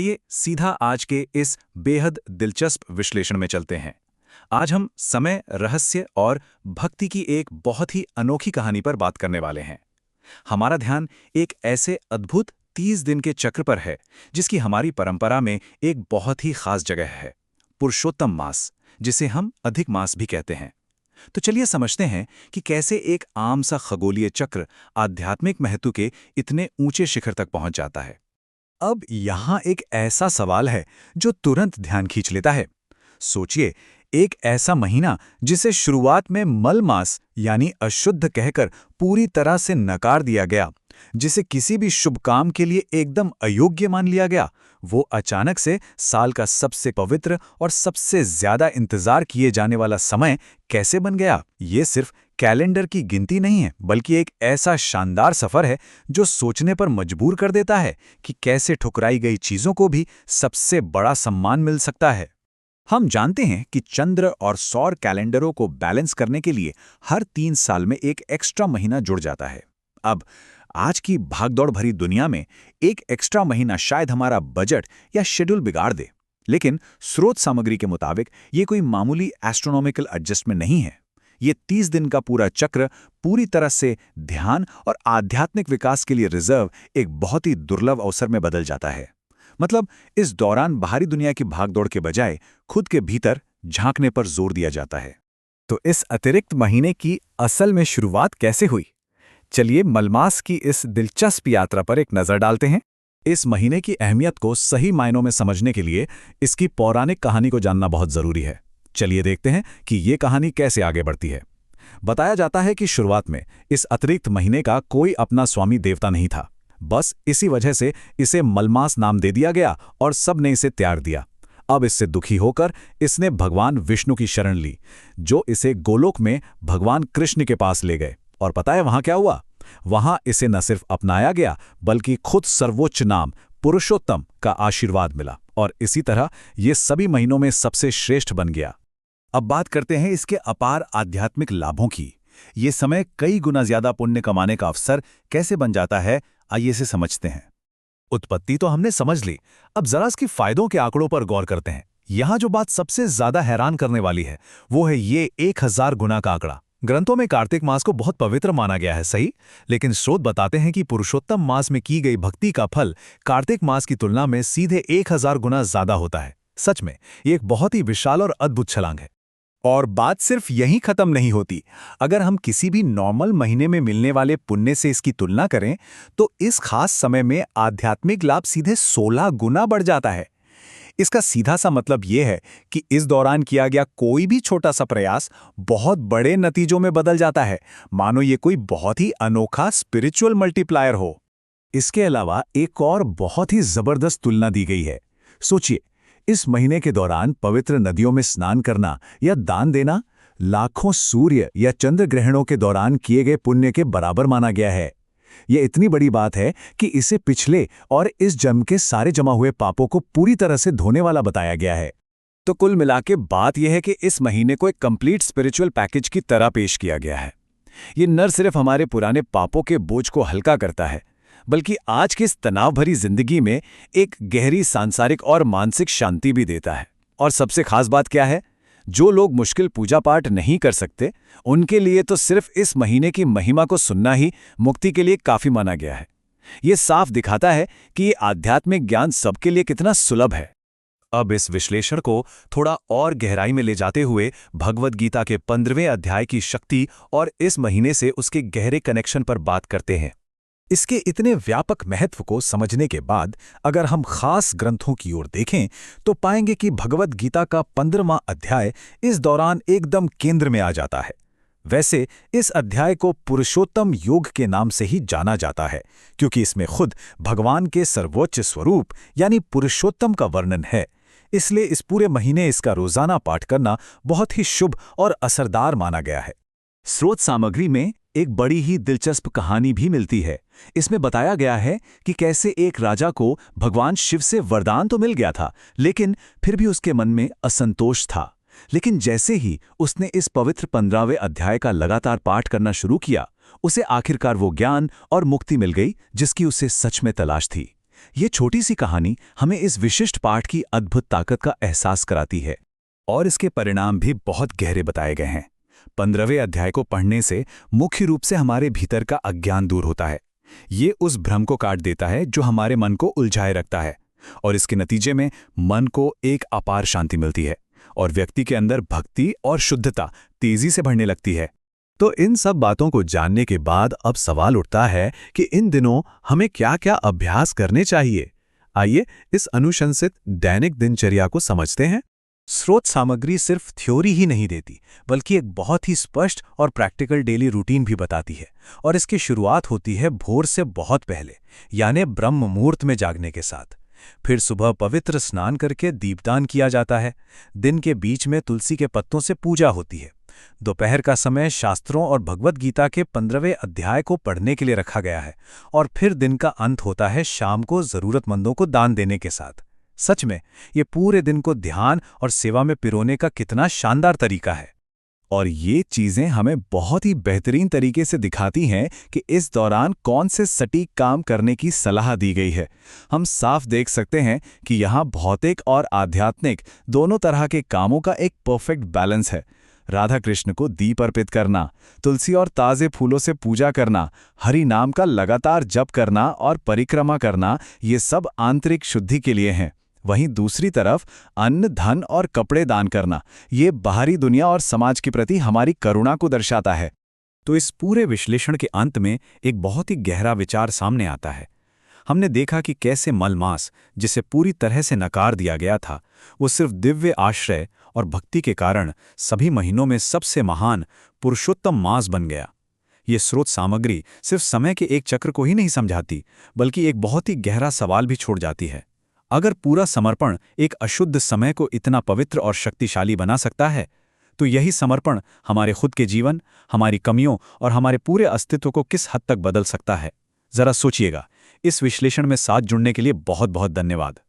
ये सीधा आज के इस बेहद दिलचस्प विश्लेषण में चलते हैं। आज हम समय, रहस्य और भक्ति की एक बहुत ही अनोखी कहानी पर बात करने वाले हैं। हमारा ध्यान एक ऐसे अद्भुत 30 दिन के चक्र पर है, जिसकी हमारी परंपरा में एक बहुत ही खास जगह है, पुरुषोत्तम मास, जिसे हम अधिक मास भी कहते हैं। तो चलिए समझते हैं कि कैसे एक आम सा खगोलीय चक्र आध्यात्मिक महत्व के इतने ऊंचे शिखर तक पहुंच जाता है। अब यहाँ एक ऐसा सवाल है जो तुरंत ध्यान खींच लेता है। सोचिए, एक ऐसा महीना जिसे शुरुआत में मल मास यानी अशुद्ध कहकर पूरी तरह से नकार दिया गया, जिसे किसी भी शुभ काम के लिए एकदम अयोग्य मान लिया गया, वो अचानक से साल का सबसे पवित्र और सबसे ज्यादा इंतजार किए जाने वाला समय कैसे बन गया। ये सिर्फ कैलेंडर की गिनती नहीं है, बल्कि एक ऐसा शानदार सफर है जो सोचने पर मजबूर कर देता है कि कैसे ठुकराई गई चीजों को भी सबसे बड़ा सम्मान मिल सकता है। हम जानते हैं कि चंद्र और सौर कैलेंडरों को बैलेंस करने के लिए हर 3 साल में एक एक्स्ट्रा महीना जुड़ जाता है। अब आज की भागदौड़ भरी दुनिया में एक एक्स्ट्रा महीना शायद हमारा बजट या शेड्यूल बिगाड़ दे, लेकिन स्रोत सामग्री के मुताबिक ये कोई मामूली एस्ट्रोनॉमिकल एडजस्टमेंट नहीं है। ये 30 दिन का पूरा चक्र पूरी तरह से ध्यान और आध्यात्मिक विकास के लिए रिजर्व एक बहुत ही दुर्लभ अवसर में बदल जाता है। मतलब इस दौरान बाहरी दुनिया की भागदौड़ के बजाय खुद के भीतर झांकने पर जोर दिया जाता है। तो इस अतिरिक्त महीने की असल में शुरुआत कैसे हुई? चलिए मलमास की इस दिलचस्प यात्रा पर एक नजर डालते हैं। इस महीने की अहमियत को सही मायनों में समझने के लिए इसकी पौराणिक कहानी को जानना बहुत जरूरी है। चलिए देखते हैं कि ये कहानी कैसे आगे बढ़ती है। बताया जाता है कि शुरुआत में इस अतिरिक्त महीने का कोई अपना स्वामी देवता नहीं था। बस इसी वजह से इसे मलमास नाम दे दिया गया और सब ने इसे त्याग दिया। अब इससे दुखी होकर इसने भगवान विष्णु की शरण ली, जो इसे गोलोक में भगवान कृष्ण के पास ले गए। और पता है वहां क्या हुआ? वहां इसे न सिर्फ अपनाया गया, बल्कि खुद सर्वोच्च नाम पुरुषोत्तम का आशीर्वाद मिला, और इसी तरह ये सभी महीनों में सबसे श्रेष्ठ बन गया। अब बात करते हैं इसके अपार आध्यात्मिक लाभों की। ये समय कई गुना ज्यादा पुण्य कमाने का अवसर कैसे बन जाता है, आइए इसे समझते हैं। उत्पत्ति तो हमने समझ ली, अब जरा इसके फायदों के आंकड़ों पर गौर करते हैं। यहां जो बात सबसे ज्यादा हैरान करने वाली है वो है ये 1000 गुना का आंकड़ा। ग्रंथों में कार्तिक मास को बहुत पवित्र माना गया है, सही, लेकिन स्रोत बताते हैं कि पुरुषोत्तम मास में की गई भक्ति का फल कार्तिक मास की तुलना में सीधे 1000 गुना ज्यादा होता है। सच में ये एक बहुत ही विशाल और अद्भुत छलांग है। और बात सिर्फ यहीं खत्म नहीं होती। अगर हम किसी भी नॉर्मल महीने में मिलने वाले पुण्य से इसकी तुलना करें तो इस खास समय में आध्यात्मिक लाभ सीधे 16 गुना बढ़ जाता है। इसका सीधा सा मतलब यह है कि इस दौरान किया गया कोई भी छोटा सा प्रयास बहुत बड़े नतीजों में बदल जाता है, मानो ये कोई बहुत ही अनोखा स्पिरिचुअल मल्टीप्लायर हो। इसके अलावा एक और बहुत ही जबरदस्त तुलना दी गई है। सोचिए, इस महीने के दौरान पवित्र नदियों में स्नान करना या दान देना लाखों सूर्य या चंद्र ग्रहणों के दौरान किए गए पुण्य के बराबर माना गया है। यह इतनी बड़ी बात है कि इसे पिछले और इस जन्म के सारे जमा हुए पापों को पूरी तरह से धोने वाला बताया गया है। तो कुल मिला के बात यह है कि इस महीने को एक कंप्लीट स्पिरिचुअल पैकेज की तरह पेश किया गया है। ये न सिर्फ हमारे पुराने पापों के बोझ को हल्का करता है, बल्कि आज की इस तनाव भरी जिंदगी में एक गहरी सांसारिक और मानसिक शांति भी देता है। और सबसे खास बात क्या है? जो लोग मुश्किल पूजा पाठ नहीं कर सकते, उनके लिए तो सिर्फ इस महीने की महिमा को सुनना ही मुक्ति के लिए काफी माना गया है। ये साफ दिखाता है कि ये आध्यात्मिक ज्ञान सबके लिए कितना सुलभ है। अब इस विश्लेषण को थोड़ा और गहराई में ले जाते हुए भगवद गीता के 15वें अध्याय की शक्ति और इस महीने से उसके गहरे कनेक्शन पर बात करते हैं। इसके इतने व्यापक महत्व को समझने के बाद अगर हम खास ग्रंथों की ओर देखें तो पाएंगे कि भगवद गीता का 15वां अध्याय इस दौरान एकदम केंद्र में आ जाता है। वैसे इस अध्याय को पुरुषोत्तम योग के नाम से ही जाना जाता है, क्योंकि इसमें खुद भगवान के सर्वोच्च स्वरूप यानी पुरुषोत्तम का वर्णन है। इसलिए इस पूरे महीने इसका रोजाना पाठ करना बहुत ही शुभ और असरदार माना गया है। स्रोत सामग्री में एक बड़ी ही दिलचस्प कहानी भी मिलती है। इसमें बताया गया है कि कैसे एक राजा को भगवान शिव से वरदान तो मिल गया था, लेकिन फिर भी उसके मन में असंतोष था। लेकिन जैसे ही उसने इस पवित्र 15वें अध्याय का लगातार पाठ करना शुरू किया, उसे आखिरकार वो ज्ञान और मुक्ति मिल गई जिसकी उसे सच में तलाश थी। ये छोटी सी कहानी हमें इस विशिष्ट पाठ की अद्भुत ताकत का एहसास कराती है और इसके परिणाम भी बहुत गहरे बताए गए हैं। 15वें अध्याय को पढ़ने से मुख्य रूप से हमारे भीतर का अज्ञान दूर होता है। ये उस भ्रम को काट देता है जो हमारे मन को उलझाए रखता है, और इसके नतीजे में मन को एक अपार शांति मिलती है और व्यक्ति के अंदर भक्ति और शुद्धता तेजी से बढ़ने लगती है। तो इन सब बातों को जानने के बाद अब सवाल उठता है कि इन दिनों हमें क्या-क्या अभ्यास करने चाहिए। आइए इस अनुशंसित दैनिक दिनचर्या को समझते हैं। स्रोत सामग्री सिर्फ थ्योरी ही नहीं देती, बल्कि एक बहुत ही स्पष्ट और प्रैक्टिकल डेली रूटीन भी बताती है, और इसकी शुरुआत होती है भोर से बहुत पहले, यानी ब्रह्म मुहूर्त में जागने के साथ। फिर सुबह पवित्र स्नान करके दीपदान किया जाता है। दिन के बीच में तुलसी के पत्तों से पूजा होती है। दोपहर का समय शास्त्रों और भगवद गीता के 15वें अध्याय को पढ़ने के लिए रखा गया है, और फिर दिन का अंत होता है शाम को जरूरतमंदों को दान देने के साथ। सच में ये पूरे दिन को ध्यान और सेवा में पिरोने का कितना शानदार तरीका है। और ये चीजें हमें बहुत ही बेहतरीन तरीके से दिखाती हैं कि इस दौरान कौन से सटीक काम करने की सलाह दी गई है। हम साफ देख सकते हैं कि यहाँ भौतिक और आध्यात्मिक दोनों तरह के कामों का एक परफेक्ट बैलेंस है। राधा कृष्ण को दीप अर्पित करना, तुलसी और ताज़े फूलों से पूजा करना, हरि नाम का लगातार जप करना और परिक्रमा करना, ये सब आंतरिक शुद्धि के लिए हैं। वहीं दूसरी तरफ अन्न, धन और कपड़े दान करना, ये बाहरी दुनिया और समाज के प्रति हमारी करुणा को दर्शाता है। तो इस पूरे विश्लेषण के अंत में एक बहुत ही गहरा विचार सामने आता है। हमने देखा कि कैसे मलमास, जिसे पूरी तरह से नकार दिया गया था, वो सिर्फ दिव्य आश्रय और भक्ति के कारण सभी महीनों में सबसे महान पुरुषोत्तम मास बन गया। ये स्रोत सामग्री सिर्फ समय के एक चक्र को ही नहीं समझाती, बल्कि एक बहुत ही गहरा सवाल भी छोड़ जाती है। अगर पूरा समर्पण एक अशुद्ध समय को इतना पवित्र और शक्तिशाली बना सकता है, तो यही समर्पण हमारे खुद के जीवन, हमारी कमियों और हमारे पूरे अस्तित्व को किस हद तक बदल सकता है। जरा सोचिएगा। इस विश्लेषण में साथ जुड़ने के लिए बहुत बहुत धन्यवाद।